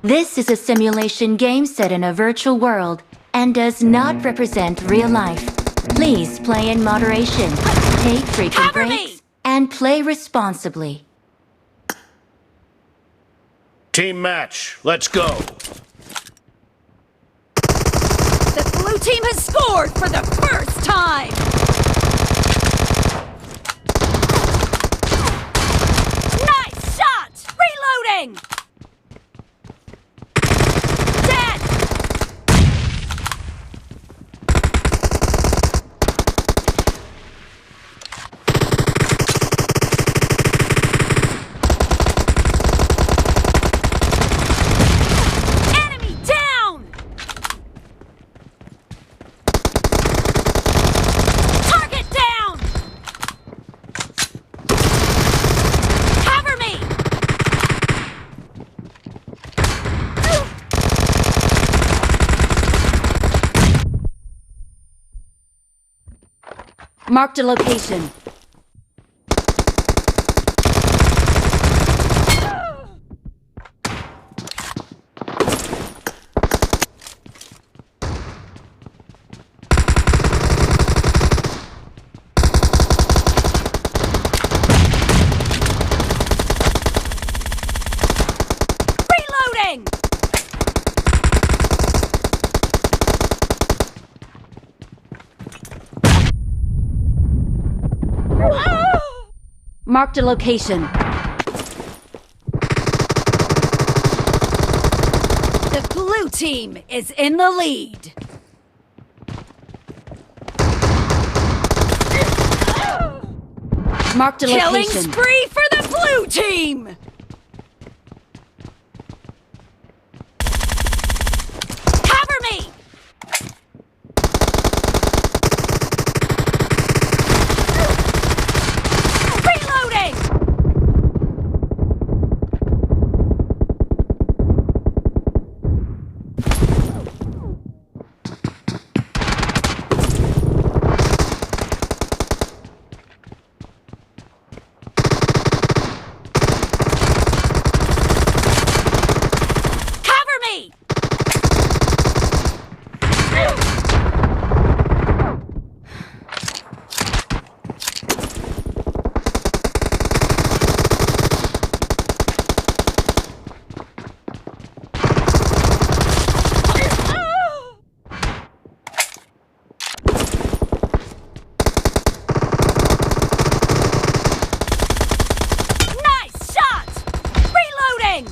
This is a simulation game set in a virtual world and does not represent real life. Please play in moderation, take frequent breaks, and play responsibly. Team match, let's go. The blue team has scored for the first time! Nice shot! Reloading! Dead! Enemy down! Target down! Cover me! Marked a location. Reloading! Marked a location. The blue team is in the lead. Marked a Killing location. spree for the blue team! Cover me! Reloading! Cover me! Nice shot! Reloading!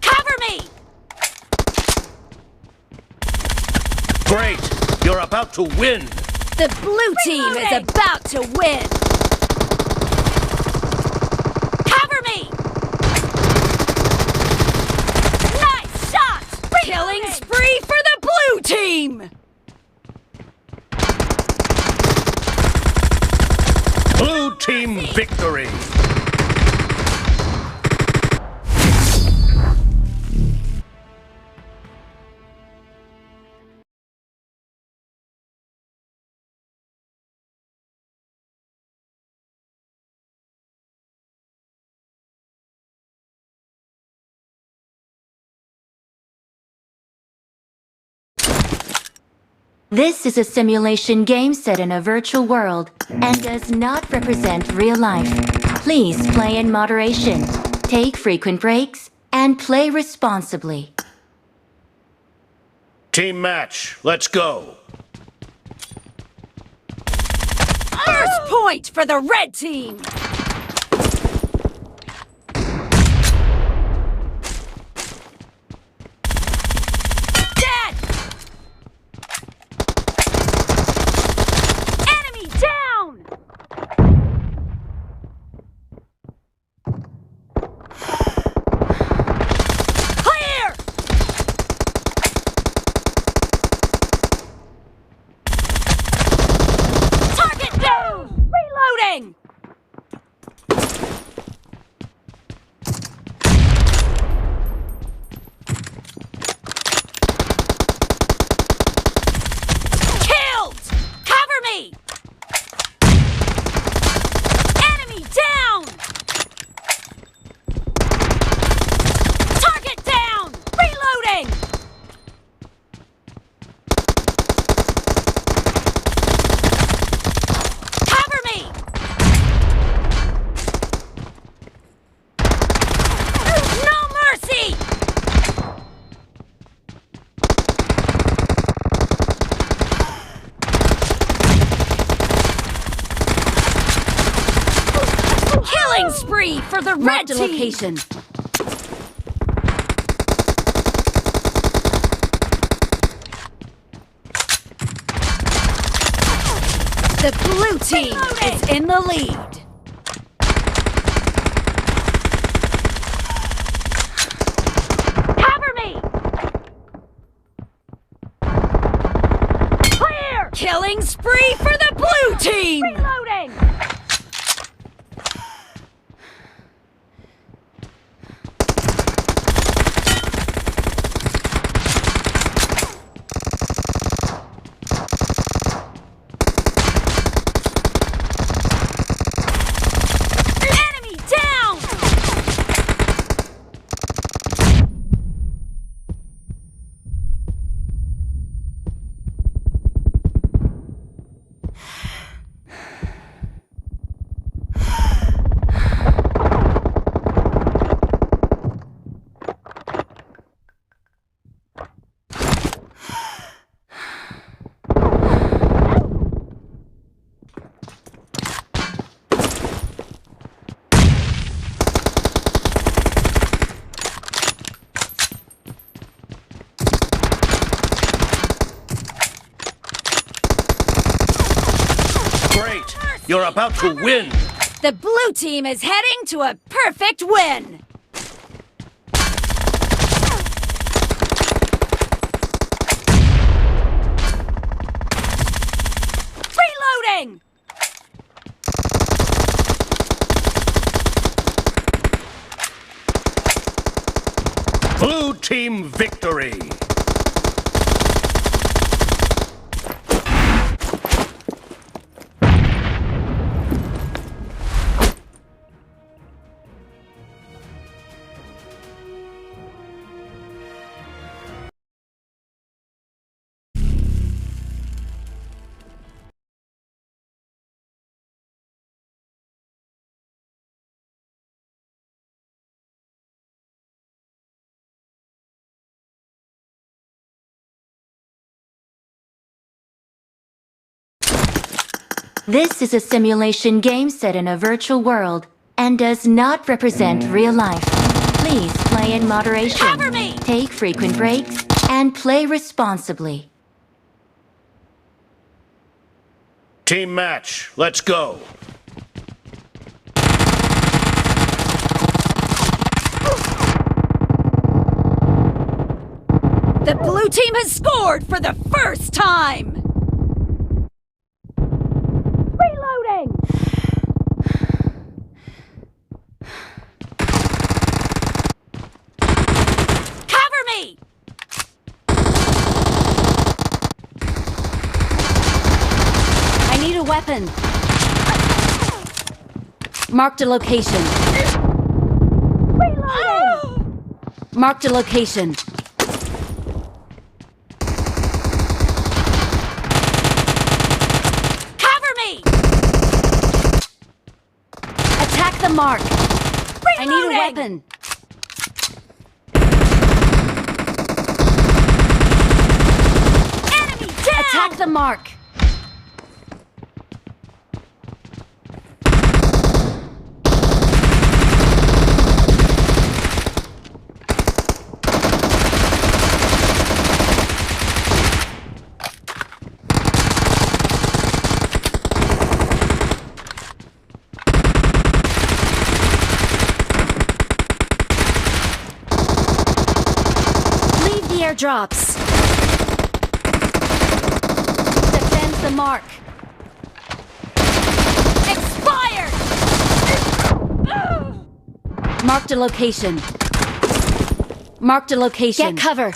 Cover me! Great, you're about to win. The blue team is Reloading! about to win! Cover me! Nice shot! Killing spree for the blue team! Blue team victory. This is a simulation game set in a virtual world and does not represent real life. Please play in moderation, take frequent breaks, and play responsibly. Team match, let's go. First point for the red team! Dead! Enemy down! Clear! Target down! Reloading! for the red Marked a team! location. The blue team is in the lead. Cover me! Clear! Killing spree for the blue team! Reloading! Enemy down! Great! You're about to win! The blue team is heading to a perfect win! Reloading! Blue team victory! This is a simulation game set in a virtual world and does not represent real life. Please play in moderation, Cover me! take frequent breaks, and play responsibly. Team match, let's go! The blue team has scored for the first time! Reloading! Cover me! I need a weapon. Marked a location. Reloading! Marked a location. Cover me! Attack the mark. I need a Reloading! weapon. Enemy down! Attack the mark. Leave the airdrops. Defend the mark. Expired! Marked a location. Marked a location. Get cover.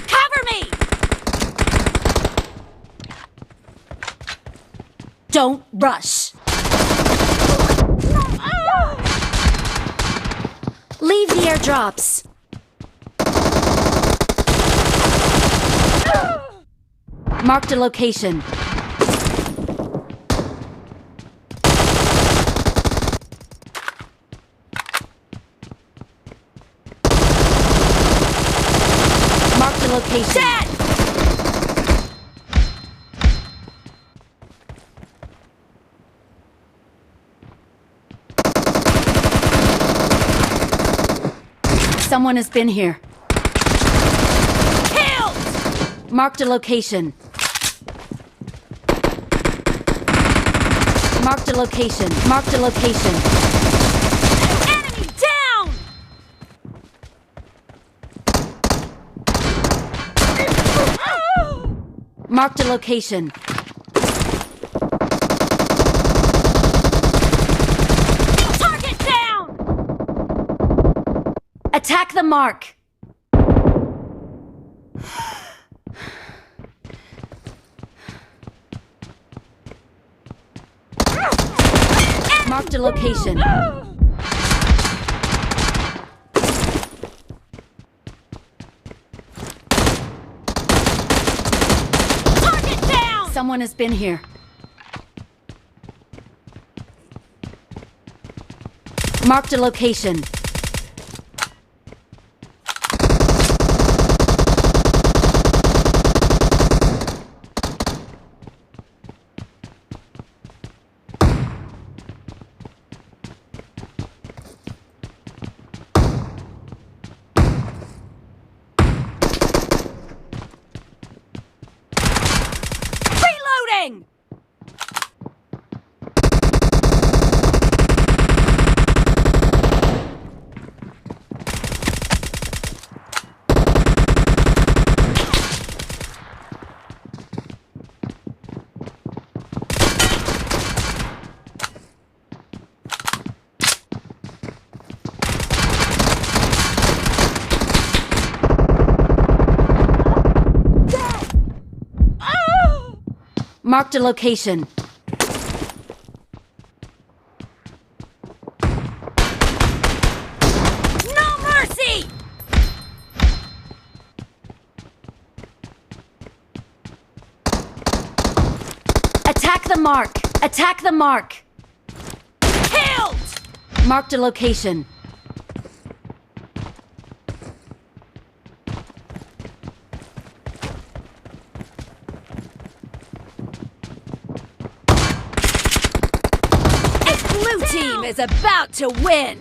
Cover me! Don't rush. Leave the airdrops. Marked a location. Marked a location. Dead! Someone has been here. Killed! Marked a location. Marked a location. Marked a location. Enemy down! Marked a location. Target down! Attack the mark. Marked a location. Target down! Someone has been here. Marked a location. Reloading! Marked a location. No mercy! Attack the mark. Attack the mark. Killed! Marked a location. Blue team is about to win!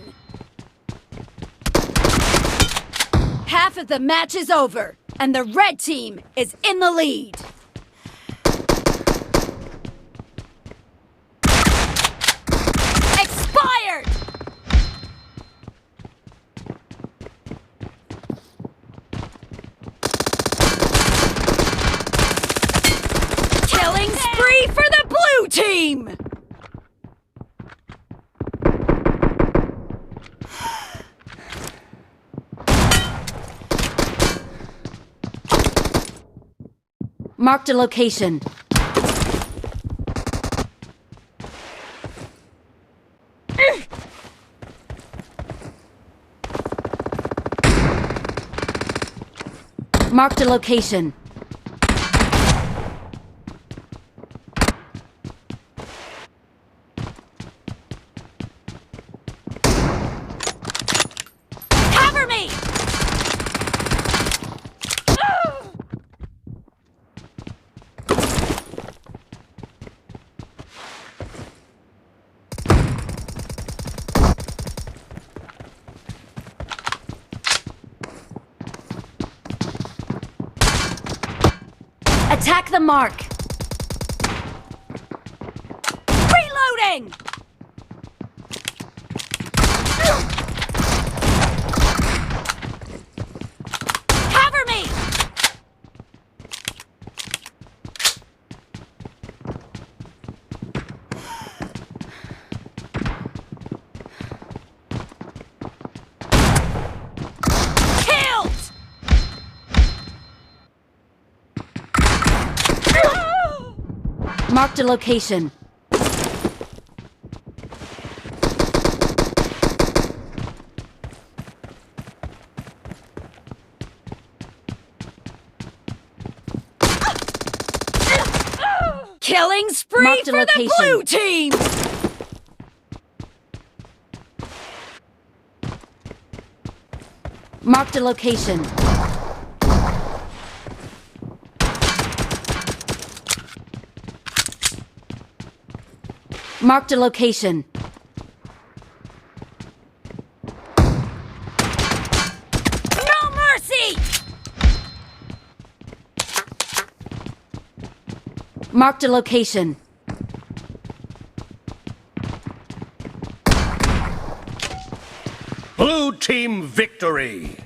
Half of the match is over, and the red team is in the lead. Expired! Killing spree for the blue team! Marked a location. Marked a location. Cover me! Attack the mark. Reloading! Cover me! Killed! Marked a location. Killing spree Marked a for the location. blue team! Marked a location. Marked a location. Marked a location. Blue team victory!